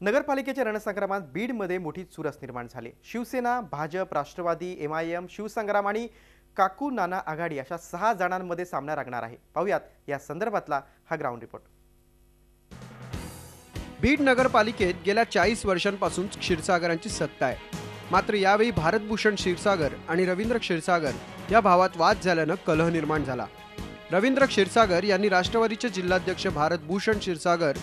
नगरपालिकेच्या रणसंग्रामात बीडमध्ये मोठी चुरस निर्माण झाली। शिवसेना, भाजप, राष्ट्रवादी, एमआयएम, शिवसंग्राम आणि काकू नाना आघाडी अशा 6 जणांमध्ये सामना रंगणार आहे। पाहूयात या संदर्भातला हा ग्राउंड रिपोर्ट। बीड नगरपालिकेत गेल्या 40 वर्षांपासून क्षीरसागरांची सत्ता आहे। मात्र यावेळी भारतभूषण क्षीरसागर आणि रवींद्र क्षीरसागर या भावात वाद झाल्याने कलह निर्माण झाला। रवींद्र क्षीरसागर यांनी राष्ट्रवादीचे जिल्हाध्यक्ष भारतभूषण क्षीरसागर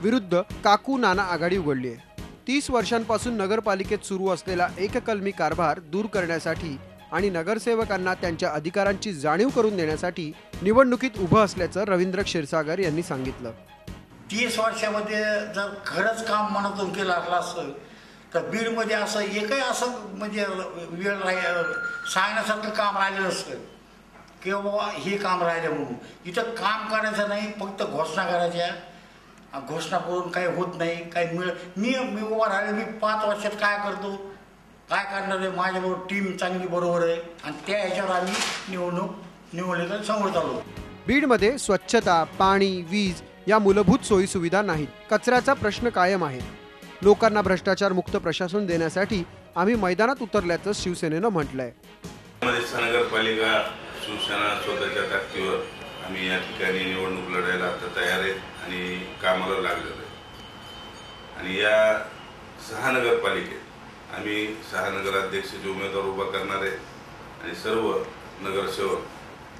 विरुद्ध काकू नाना आघाडी उघडली आहे। 30 वर्षांपासून नगरपालिकेत सुरू असलेला एककलमी कारभार दूर करण्यासाठी आणि नगरसेवकांना त्यांच्या अधिकारांची जाणीव करून देण्यासाठी निवडणुकीत उभं असल्याचं रवींद्र क्षीरसागर यांनी सांगितलं। 30 वर्षामध्ये जर खरंच काम मनातून केलं असलं तर बीडमध्ये असं एकही असं म्हणजे वेळ सांगण्यासारखं काम राहिलं नसतं की बाबा हे काम राहिलं म्हणून। इथं काम करायचं नाही, फक्त घोषणा करायच्या। घोषणा करून काही होत नाही, काही मी उभा राहिले, मी 5 वर्षात काय करतो, काय करणार आहे, माझ्याबरोबर टीम चांगली बरोबर आहे आणि त्या ह्याच्यावर आम्ही निवडणुकीला समोर चाललो। बीडमध्ये स्वच्छता, पाणी, वीज या मूलभूत सोयी सुविधा नाहीत। कचऱ्याचा प्रश्न कायम आहे। लोकांना भ्रष्टाचार मुक्त प्रशासन देण्यासाठी आम्ही मैदानात उतरल्याचं शिवसेनेनं म्हटलंय। नगरपालिका शिवसेना स्वतःच्या ताकदीवर आम्ही या ठिकाणी निवडणूक लढायला आता तयार आहे आणि कामाला लागलेलो आहे। आणि या 6 नगरपालिकेत आम्ही 6 नगराध्यक्षाचे उमेदवार उभा करणार आहे आणि सर्व नगरसेवक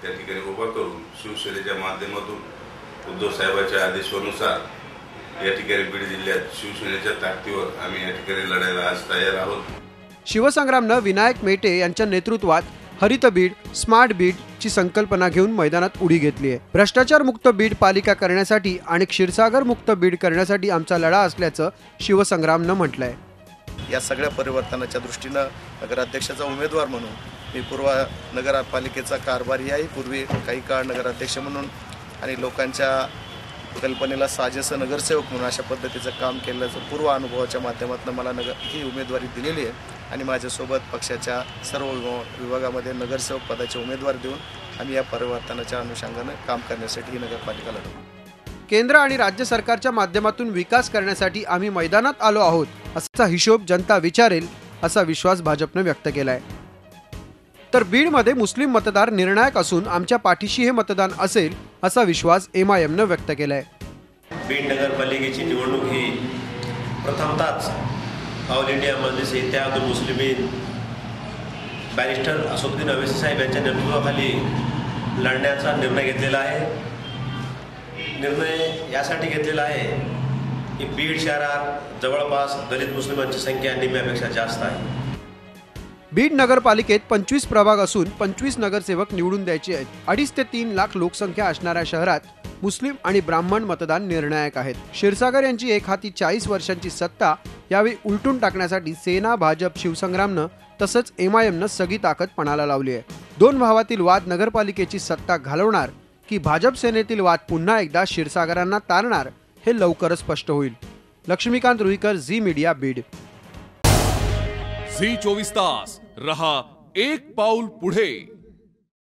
त्या ठिकाणी उभा करून शिवसेनेच्या माध्यमातून उद्धव साहेबांच्या आदेशानुसार या ठिकाणी बीड जिल्ह्यात शिवसेनेच्या ताकदीवर आम्ही या ठिकाणी लढायला आज तयार आहोत। शिवसंग्रामनं विनायक मेटे यांच्या नेतृत्वात हरित बीड, स्मार्ट बीड ची संकल्पना घेऊन मैदानात उडी घेतली आहे। भ्रष्टाचार मुक्त बीड पालिका करण्यासाठी आणि क्षीरसागर मुक्त बीड करण्यासाठी आमचा लढा असल्याचं शिवसंग्रामनं म्हटलंय। या सगळ्या परिवर्तनाच्या दृष्टीनं नगराध्यक्षाचा उमेदवार म्हणून मी पूर्व नगरपालिकेचा कारभारी आहे, पूर्वी काही काळ नगराध्यक्ष म्हणून आणि लोकांच्या कल्पनेला साजेसं नगरसेवक म्हणून अशा पद्धतीचं काम केल्याचं पूर्व अनुभवाच्या माध्यमातून मला ही उमेदवारी दिलेली आहे आणि माझ्यासोबत पक्षाच्या सर्व विभागामध्ये नगरसेवक पदाचे उमेदवार देऊन आम्ही या परिवर्तनाच्या अनुषंगाने काम करण्यासाठी ही नगरपालिका लढवू। केंद्र आणि राज्य सरकारच्या माध्यमातून विकास करण्यासाठी आम्ही मैदानात आलो आहोत असा हिशोब जनता विचारेल असा विश्वास भाजपने व्यक्त केलाय। तर बीडमध्ये मुस्लिम मतदार निर्णायक असून आमच्या पाठीशी हे मतदान असेल असा विश्वास एमआयएमने व्यक्त केलाय। बीड नगरपालिकेची निवडणूक ही प्रथमतःच all India Majlis Ittehadul Muslimeen barrister Asaduddin Owaisi साहेब यांच्या नेतृत्वाखाली लढण्याचा निर्णय घेतलेला आहे। निर्णय यासाठी घेतलेला आहे की बीड शहरात जवळपास दलित मुस्लिमांची संख्या निम्म्यापेक्षा जास्त आहे। बीड नगरपालिकेत 25 प्रभाग असून 25 नगरसेवक निवडून द्यायचे आहेत। 2.5 ते 3 लाख लोकसंख्या असणाऱ्या शहरात मुस्लिम आणि ब्राह्मण मतदान निर्णायक आहेत। क्षीरसागर यांची एक हाती 40 वर्षांची सत्ता यावेळी उलटून टाकण्यासाठी सेना, भाजप, शिवसंग्रामनं तसंच एमआयएमनं सगळी ताकद पणाला लावली आहे। 2 भावातील वाद नगरपालिकेची सत्ता घालवणार की भाजप सेनेतील वाद पुन्हा एकदा क्षीरसागरांना तारणार हे लवकरच स्पष्ट होईल। लक्ष्मीकांत रुईकर, झी मीडिया, बीड। झी 24 तास रहा एक पाऊल पुढे।